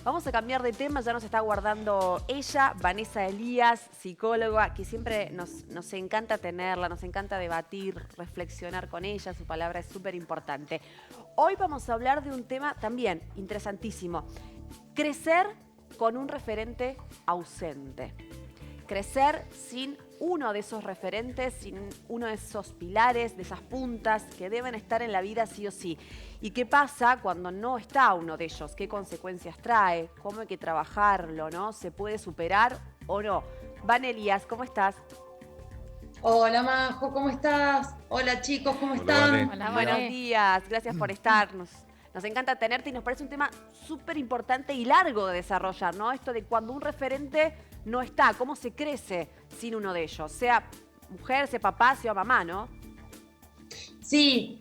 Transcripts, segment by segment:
Vamos a cambiar de tema, ya nos está guardando ella, Vanessa Elías, psicóloga, que siempre nos encanta tenerla, nos encanta debatir, reflexionar con ella, su palabra es súper importante. Hoy vamos a hablar de un tema también interesantísimo, crecer con un referente ausente. Crecer sin uno de esos referentes, sin uno de esos pilares, de esas puntas que deben estar en la vida sí o sí. ¿Y qué pasa cuando no está uno de ellos? ¿Qué consecuencias trae? ¿Cómo hay que trabajarlo, no? ¿Se puede superar o no? Van Elías, ¿cómo estás? Hola Majo, ¿cómo estás? Hola chicos, ¿cómo Hola, Vane. están? Hola, buenos días. Gracias por estar. Nos encanta tenerte y nos parece un tema súper importante y largo de desarrollar, ¿no? Esto de cuando un referente no está, cómo se crece sin uno de ellos, sea mujer, sea papá, sea mamá, ¿no? Sí,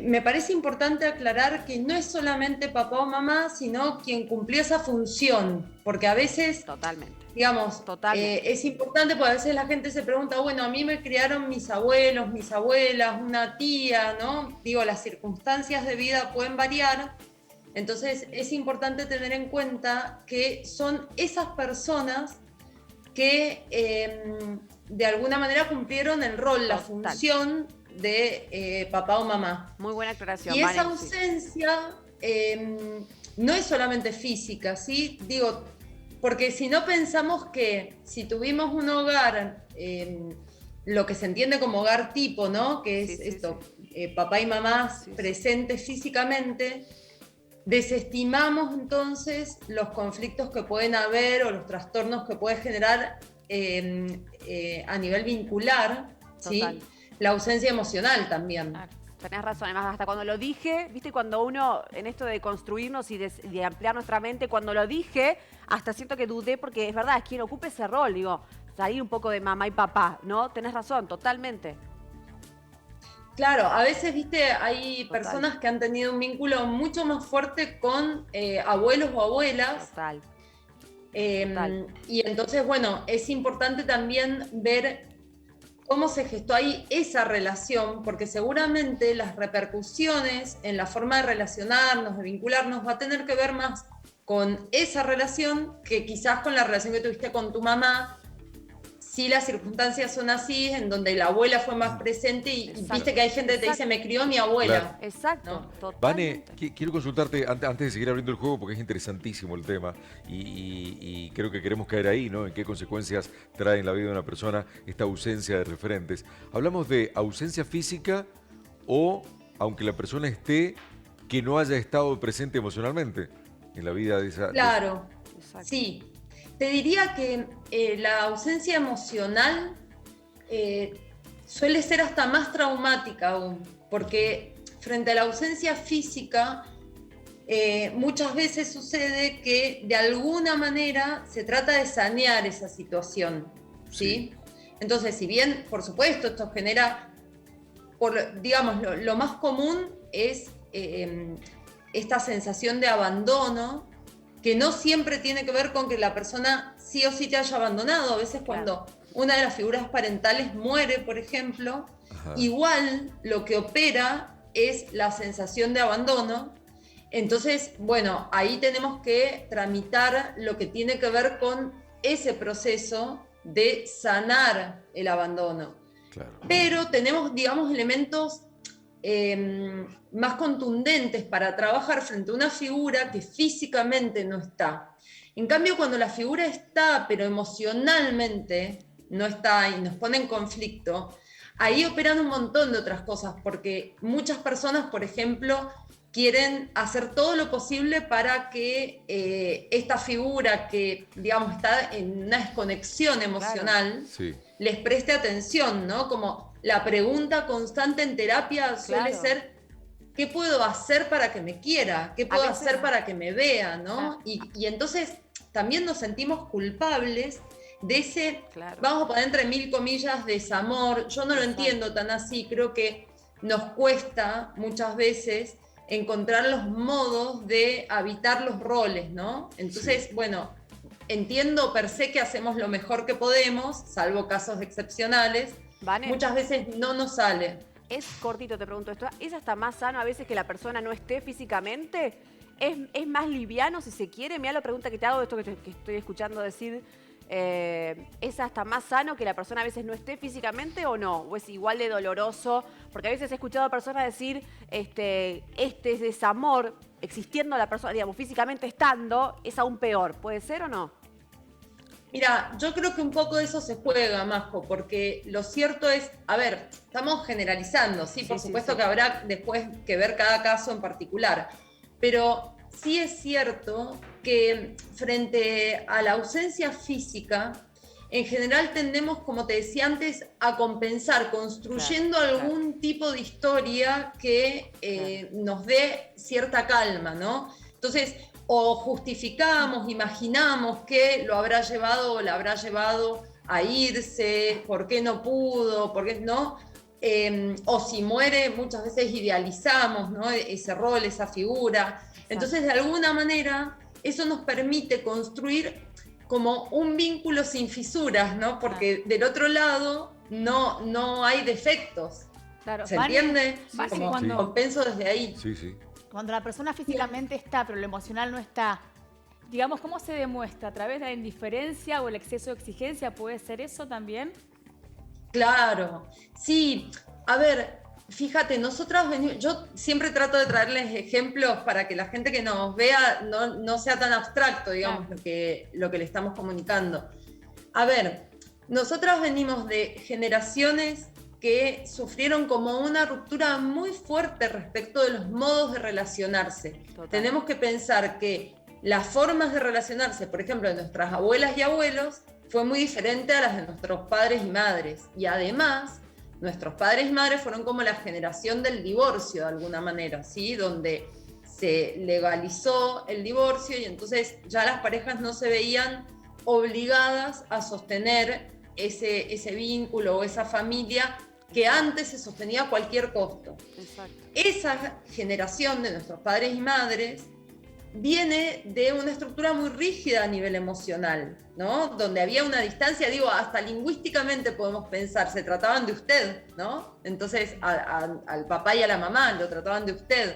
me parece importante aclarar que no es solamente papá o mamá, sino quien cumplió esa función, porque a veces, Totalmente, digamos, totalmente. es importante porque a veces la gente se pregunta, bueno, a mí me criaron mis abuelos, mis abuelas, una tía, ¿no? Digo, las circunstancias de vida pueden variar, entonces es importante tener en cuenta que son esas personas que de alguna manera cumplieron el rol, la Total. función de papá o mamá. Muy buena aclaración, Y esa Vane, sí. ausencia no es solamente física, ¿sí? Digo, porque si no pensamos que si tuvimos un hogar, lo que se entiende como hogar tipo, ¿no? Que es Sí, sí, esto, sí. papá y mamá Sí, sí. presentes físicamente, desestimamos entonces los conflictos que pueden haber o los trastornos que puede generar a nivel vincular, Total. ¿sí? La ausencia emocional también. Claro, tenés razón. Además, hasta cuando lo dije, viste, cuando uno, en esto de construirnos y de ampliar nuestra mente, cuando lo dije, hasta siento que dudé porque es verdad, es quien ocupe ese rol, digo, salir un poco de mamá y papá, ¿no? Tenés razón, totalmente. Claro, a veces, viste, hay Total, personas que han tenido un vínculo mucho más fuerte con abuelos o abuelas. total, total. Y entonces, bueno, es importante también ver cómo se gestó ahí esa relación, porque seguramente las repercusiones en la forma de relacionarnos, de vincularnos, va a tener que ver más con esa relación que quizás con la relación que tuviste con tu mamá. Si las circunstancias son así, en donde la abuela fue más presente y Exacto, viste que hay gente que te dice, exacto, me crió mi Claro. abuela, exacto, ¿no? Vane, totalmente. quiero consultarte antes de seguir abriendo el juego porque es interesantísimo el tema y creo que queremos caer ahí, ¿no? En qué consecuencias trae en la vida de una persona esta ausencia de referentes. ¿Hablamos de ausencia física o, aunque la persona esté, que no haya estado presente emocionalmente en la vida de esa... Claro, Exacto. sí. Te diría que la ausencia emocional eh, suele ser hasta más traumática aún, porque frente a la ausencia física, muchas veces sucede que de alguna manera se trata de sanear esa situación, Sí, ¿sí? Entonces, si bien, por supuesto, esto genera, digamos, lo más común es esta sensación de abandono, que no siempre tiene que ver con que la persona sí o sí te haya abandonado. A veces Claro. cuando una de las figuras parentales muere, por ejemplo, ajá, igual lo que opera es la sensación de abandono. Entonces, bueno, ahí tenemos que tramitar lo que tiene que ver con ese proceso de sanar el abandono. claro. Pero tenemos, digamos, elementos más contundentes para trabajar frente a una figura que físicamente no está. En cambio, cuando la figura está, pero emocionalmente no está y nos pone en conflicto, ahí operan un montón de otras cosas, porque muchas personas, por ejemplo, quieren hacer todo lo posible para que esta figura que, digamos, está en una desconexión Claro. emocional, Sí, les preste atención, ¿no? Como la pregunta constante en terapia suele Claro. ser, ¿qué puedo hacer para que me quiera? ¿Qué A puedo veces, hacer para que me vea? claro, ¿No? Y entonces también nos sentimos culpables de ese, claro, vamos a poner entre mil comillas, desamor. Yo no lo exacto. entiendo tan así, creo que nos cuesta muchas veces encontrar los modos de habitar los roles, ¿no? sí. Entonces, bueno, entiendo per se que hacemos lo mejor que podemos, salvo casos excepcionales, Vane, muchas veces no nos sale. es cortito, te pregunto esto. ¿Es hasta más sano a veces que la persona no esté físicamente? es más liviano, si se quiere. Mirá la pregunta que te hago, esto que estoy escuchando decir. ¿Es hasta más sano que la persona a veces no esté físicamente o no? ¿O es igual de doloroso? Porque a veces he escuchado a personas decir, este desamor, existiendo la persona, digamos, físicamente estando, es aún peor. ¿Puede ser o no? Mira, yo creo que un poco de eso se juega, Majo, porque lo cierto es, a ver, estamos generalizando, sí, por supuesto que habrá después que ver cada caso en particular, pero sí es cierto que frente a la ausencia física, en general tendemos, como te decía antes, a compensar, construyendo algún tipo de historia que nos dé cierta calma, ¿no? Entonces, o justificamos, imaginamos que lo habrá llevado o la habrá llevado a irse, por qué no pudo, por qué no. O si muere, muchas veces idealizamos, ¿no? Ese rol, esa figura. Entonces, de alguna manera, eso nos permite construir como un vínculo sin fisuras, ¿no? Porque del otro lado no hay defectos. Claro. ¿Se entiende? Como cuando compenso desde ahí. Sí, sí. Cuando la persona físicamente está, pero lo emocional no está, digamos, ¿cómo se demuestra? ¿A través de la indiferencia o el exceso de exigencia? ¿Puede ser eso también? Claro, sí. A ver, fíjate, nosotras venimos, yo siempre trato de traerles ejemplos para que la gente que nos vea no sea tan abstracto, digamos, lo que le estamos comunicando. A ver, nosotras venimos de generaciones que sufrieron como una ruptura muy fuerte respecto de los modos de relacionarse. Total. Tenemos que pensar que las formas de relacionarse, por ejemplo, de nuestras abuelas y abuelos, fue muy diferente a las de nuestros padres y madres. Y además, nuestros padres y madres fueron como la generación del divorcio, de alguna manera, ¿sí? Donde se legalizó el divorcio y entonces ya las parejas no se veían obligadas a sostener ese vínculo o esa familia que antes se sostenía a cualquier costo. Exacto. Esa generación de nuestros padres y madres viene de una estructura muy rígida a nivel emocional, ¿no? Donde había una distancia, digo, hasta lingüísticamente podemos pensar, se trataban de usted, ¿no? Entonces al papá y a la mamá lo trataban de usted.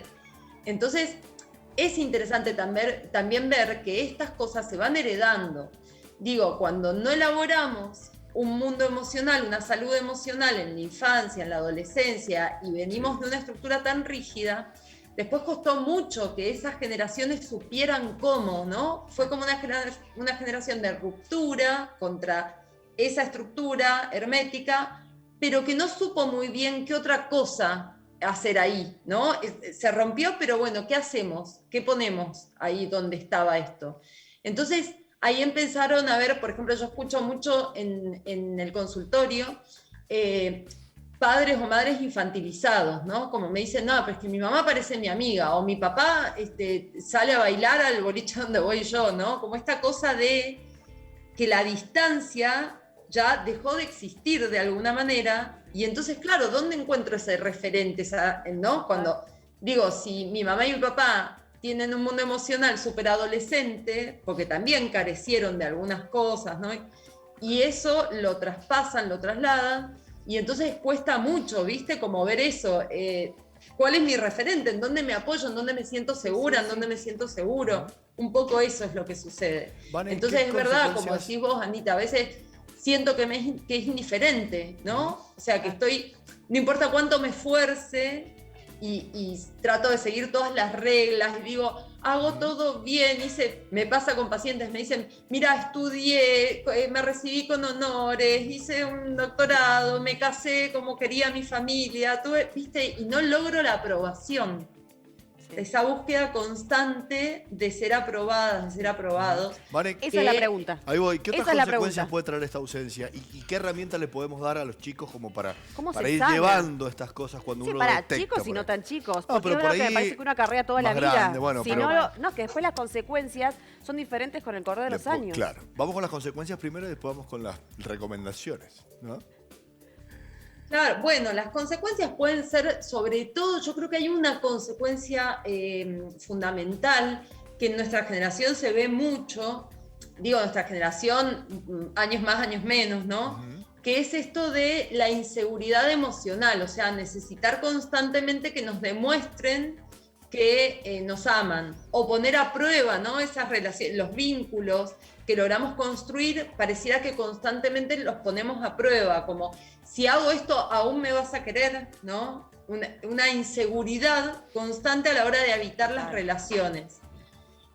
Entonces es interesante también ver que estas cosas se van heredando. Digo, cuando no elaboramos un mundo emocional, una salud emocional en la infancia, en la adolescencia, y venimos de una estructura tan rígida, después costó mucho que esas generaciones supieran cómo, ¿no? Fue como una generación de ruptura contra esa estructura hermética, pero que no supo muy bien qué otra cosa hacer ahí, ¿no? Se rompió, pero bueno, ¿qué hacemos? ¿Qué ponemos ahí donde estaba esto? Entonces, ahí empezaron a ver, por ejemplo, yo escucho mucho en el consultorio padres o madres infantilizados, ¿no? Como me dicen, no, pero es que mi mamá parece mi amiga, o mi papá sale a bailar al boliche donde voy yo, ¿no? Como esta cosa de que la distancia ya dejó de existir de alguna manera, y entonces, claro, ¿dónde encuentro ese referente, ¿no? Cuando digo, si mi mamá y mi papá tienen un mundo emocional súper adolescente, porque también carecieron de algunas cosas, ¿no? Y eso lo traspasan, lo trasladan, y entonces cuesta mucho, ¿viste? Como ver eso. ¿Cuál es mi referente? ¿En dónde me apoyo? ¿En dónde me siento segura? ¿En dónde me siento seguro? Un poco eso es lo que sucede. Entonces es verdad, como decís vos, Anita, a veces siento que es indiferente, ¿no? O sea, que no importa cuánto me esfuerce, y trato de seguir todas las reglas y digo, hago todo bien, me pasa con pacientes, me dicen, mira, estudié, me recibí con honores, hice un doctorado, me casé como quería mi familia, ¿viste? Y no logro la aprobación. Esa búsqueda constante de ser aprobadas, de ser aprobados. Vale, esa es la pregunta. Ahí voy. ¿Qué otras Esa consecuencias puede traer esta ausencia? ¿Y qué herramientas le podemos dar a los chicos como para ir sana? Llevando estas cosas cuando uno para detecta? Chicos y no tan chicos. No, porque pero por que me ahí parece que una carrera toda la vida. grande, bueno, si pero... no, que después las consecuencias son diferentes con el correr de los años. Claro. Vamos con las consecuencias primero y después vamos con las recomendaciones, ¿no? Claro, bueno, las consecuencias pueden ser, sobre todo, yo creo que hay una consecuencia fundamental que en nuestra generación se ve mucho, digo, nuestra generación, años más, años menos, ¿no? Que es esto de la inseguridad emocional, o sea, necesitar constantemente que nos demuestren que nos aman, o poner a prueba, ¿no? Esas relaciones, los vínculos que logramos construir, pareciera que constantemente los ponemos a prueba, como si hago esto, aún me vas a querer, ¿no? Una inseguridad constante a la hora de habitar las relaciones.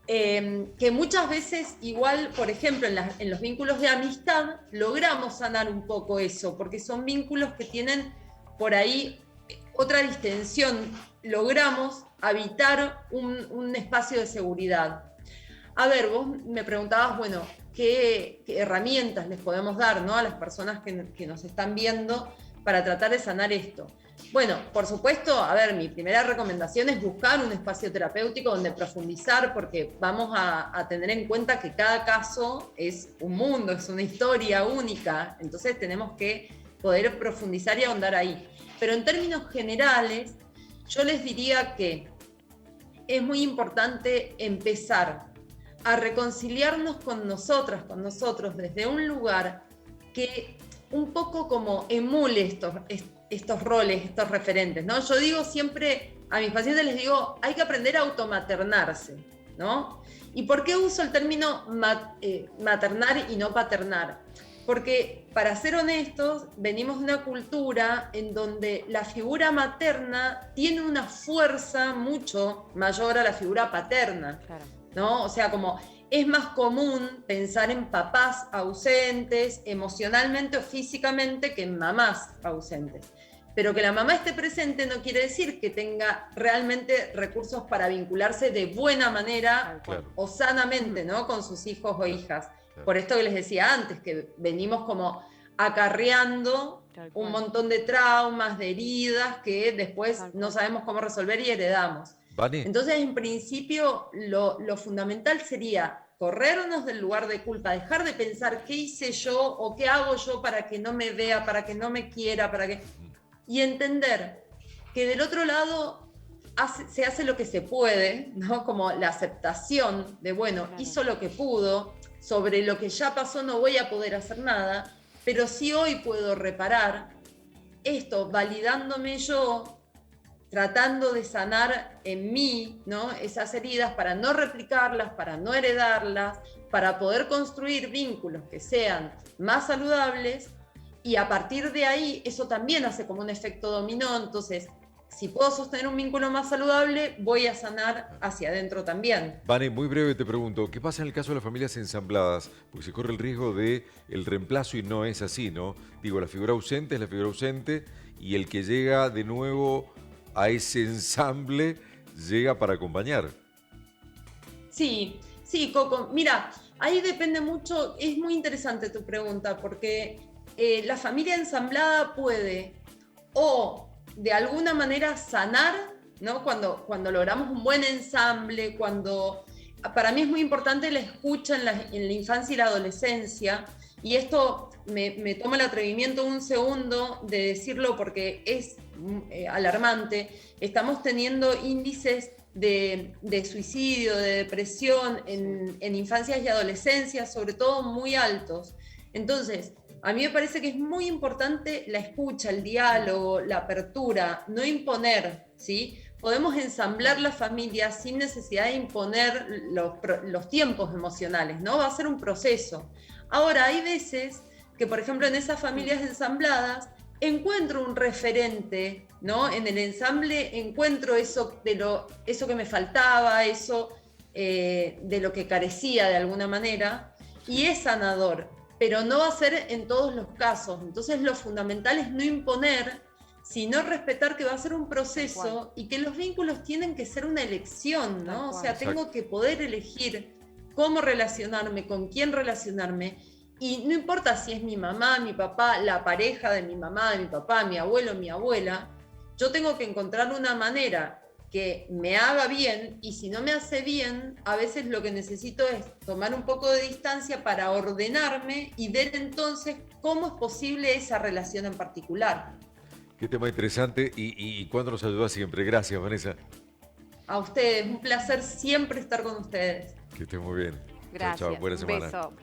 Que muchas veces, igual, por ejemplo, en los vínculos de amistad, logramos sanar un poco eso, porque son vínculos que tienen por ahí otra distensión, logramos habitar un espacio de seguridad. A ver, vos me preguntabas, bueno, ¿qué herramientas les podemos dar, ¿no? A las personas que nos están viendo para tratar de sanar esto? Bueno, por supuesto, a ver, mi primera recomendación es buscar un espacio terapéutico donde profundizar, porque vamos a tener en cuenta que cada caso es un mundo, es una historia única, entonces tenemos que poder profundizar y ahondar ahí. Pero en términos generales, yo les diría que es muy importante empezar a reconciliarnos con nosotras, con nosotros, desde un lugar que un poco como emule estos roles, estos referentes, ¿no? Yo digo siempre, a mis pacientes les digo, hay que aprender a automaternarse, ¿no? ¿Y por qué uso el término maternar y no paternar? Porque, para ser honestos, venimos de una cultura en donde la figura materna tiene una fuerza mucho mayor a la figura paterna, Claro. ¿no? O sea, como es más común pensar en papás ausentes emocionalmente o físicamente que en mamás ausentes. Pero que la mamá esté presente no quiere decir que tenga realmente recursos para vincularse de buena manera Claro. o sanamente, ¿no? Con sus hijos o hijas. Claro. Por esto que les decía antes, que venimos como acarreando Tal cual. un montón de traumas, de heridas que después Tal cual. no sabemos cómo resolver y heredamos. Vani, Entonces, en principio, lo fundamental sería corrernos del lugar de culpa, dejar de pensar qué hice yo o qué hago yo para que no me vea, para que no me quiera, y entender que del otro lado se hace lo que se puede, ¿no? Como la aceptación de, bueno, Claro. hizo lo que pudo, sobre lo que ya pasó no voy a poder hacer nada, pero sí hoy puedo reparar esto, validándome yo, tratando de sanar en mí, ¿no? Esas heridas para no replicarlas, para no heredarlas, para poder construir vínculos que sean más saludables, y a partir de ahí eso también hace como un efecto dominó. Entonces, si puedo sostener un vínculo más saludable, voy a sanar hacia adentro también. Vani, muy breve te pregunto, ¿qué pasa en el caso de las familias ensambladas? Porque se corre el riesgo de el reemplazo y no es así, ¿no? Digo, la figura ausente es la figura ausente y el que llega de nuevo a ese ensamble llega para acompañar. Sí, Coco. Mira, ahí depende mucho, es muy interesante tu pregunta, porque la familia ensamblada puede o de alguna manera sanar, ¿no? Cuando logramos un buen ensamble, para mí es muy importante la escucha en la infancia y la adolescencia, y esto me tomo el atrevimiento un segundo de decirlo porque es alarmante. Estamos teniendo índices de suicidio, de depresión en infancias y adolescencias, sobre todo muy altos. Entonces, a mí me parece que es muy importante la escucha, el diálogo, la apertura, no imponer, ¿sí? Podemos ensamblar la familia sin necesidad de imponer los tiempos emocionales, ¿no? Va a ser un proceso. Ahora, hay veces que, por ejemplo, en esas familias ensambladas, encuentro un referente, ¿no? En el ensamble encuentro eso que me faltaba, eso de lo que carecía de alguna manera, y es sanador, pero no va a ser en todos los casos. Entonces lo fundamental es no imponer, sino respetar que va a ser un proceso y que los vínculos tienen que ser una elección, ¿no? O sea, tengo que poder elegir cómo relacionarme, con quién relacionarme, y no importa si es mi mamá, mi papá, la pareja de mi mamá, de mi papá, mi abuelo, mi abuela, yo tengo que encontrar una manera que me haga bien, y si no me hace bien, a veces lo que necesito es tomar un poco de distancia para ordenarme y ver entonces cómo es posible esa relación en particular. Qué tema interesante y cuánto nos ayuda siempre. Gracias, Vanessa. A ustedes, un placer siempre estar con ustedes. Que estés muy bien. Gracias. Chao, chao. Buena Un semana. beso.